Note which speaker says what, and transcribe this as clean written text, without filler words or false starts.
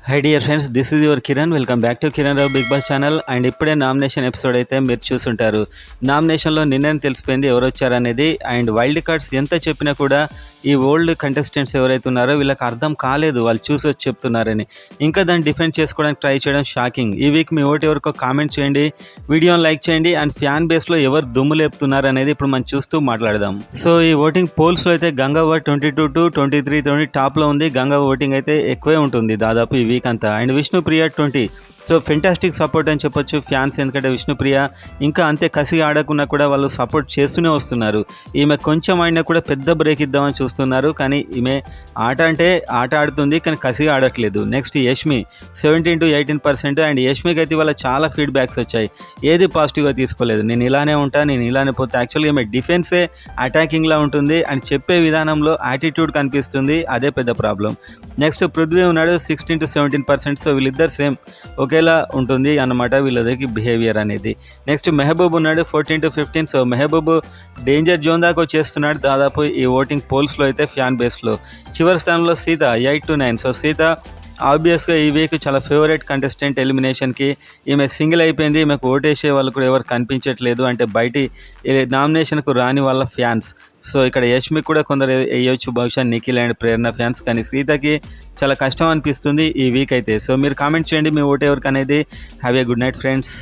Speaker 1: High dear friends, this is your Kiran. Welcome back to Kiran Rao Bigg Boss channel. And ఇప్పుడే nomination episode అయితే మీరు చూసుంటారు. నామినేషన్లో నిన్ననే తెలిసిపోయింది ఎవరు వచ్చారనేది. అండ్ వైల్డ్ కార్డ్స్ ఎంత చెప్పినా కూడా ఈ ఓల్డ్ కంటెస్టెంట్స్ ఎవరైతే ఉన్నారో వీళ్ళకి అర్థం కాలేదు, వాళ్ళు చూసి వచ్చి చెప్తున్నారని. ఇంకా దాన్ని డిఫెండ్ చేసుకోవడానికి ట్రై చేయడం షాకింగ్. ఈ వీక్ మీ ఓటు ఎవరికో కామెంట్ చేయండి, వీడియోని లైక్ చేయండి. అండ్ ఫ్యాన్ బేస్లో ఎవరు దుమ్ము లేపుతున్నారు అనేది ఇప్పుడు మనం చూస్తూ మాట్లాడదాం. సో ఈ ఓటింగ్ పోల్స్లో అయితే గంగవ్వ 22 to 23 టాప్లో ఉంది. గంగవ్వ ఓటింగ్ అయితే ఎక్కువే ఉంటుంది దాదాపు ఈ వీక్ అంతా. And Vishnupriya 20. So fantastic support అని చెప్పొచ్చు ఫ్యాన్స్, ఎందుకంటే విష్ణుప్రియ ఇంకా అంతే కసిగా ఆడకున్నా కూడా వాళ్ళు సపోర్ట్ చేస్తూనే వస్తున్నారు. ఈమె కొంచెం ఆడినా కూడా పెద్ద బ్రేక్ ఇద్దామని చూస్తున్నారు, కానీ ఈమె ఆట ఆడుతుంది కానీ కసిగా ఆడట్లేదు. Next Yashmi 17 to 18%. అండ్ యష్మికి అయితే వాళ్ళ చాలా ఫీడ్బ్యాక్స్ వచ్చాయి, ఏది పాజిటివ్గా తీసుకోలేదు. నేను ఇలానే ఉంటా, నేను ఇలానే పోతే. యాక్చువల్గా ఈమె డిఫెన్సే అటాకింగ్లా ఉంటుంది అండ్ చెప్పే విధానంలో యాటిట్యూడ్ కనిపిస్తుంది, అదే పెద్ద ప్రాబ్లం. నెక్స్ట్ పృథ్వీ ఉన్నాడు 16 to 17%. సో వీళ్ళిద్దరు సేమ్ ఒకేలా ఉంటుంది అన్నమాట వీళ్ళకి బిహేవియర్ అనేది. నెక్స్ట్ మెహబూబ్ ఉన్నాడు 14 to 15. So Mehboob danger zone దాకా వచ్చేస్తున్నాడు దాదాపు ఈ ఓటింగ్ పోల్స్లో అయితే ఫ్యాన్ బేస్లో. చివరి స్థానంలో సీత 8 to 9. సో సీత ఆబ్వియస్గా ఈ వీక్ చాలా ఫేవరెట్ కంటెస్టెంట్ ఎలిమినేషన్కి. ఈమె సింగిల్ అయిపోయింది, ఈమెకు ఓటేసే వాళ్ళు కూడా ఎవరు కనిపించట్లేదు, అంటే బయటి నామినేషన్కు రాని వాళ్ళ ఫ్యాన్స్. సో ఇక్కడ యష్మి కూడా కొందరు వేయొచ్చు, బహుశా నిఖిల్ అండ్ ప్రేరణ ఫ్యాన్స్, కానీ సీతకి చాలా కష్టం అనిపిస్తుంది ఈ వీక్ అయితే. సో మీరు కామెంట్ చేయండి మీ ఓటు ఎవరికి అనేది. Have a good night friends.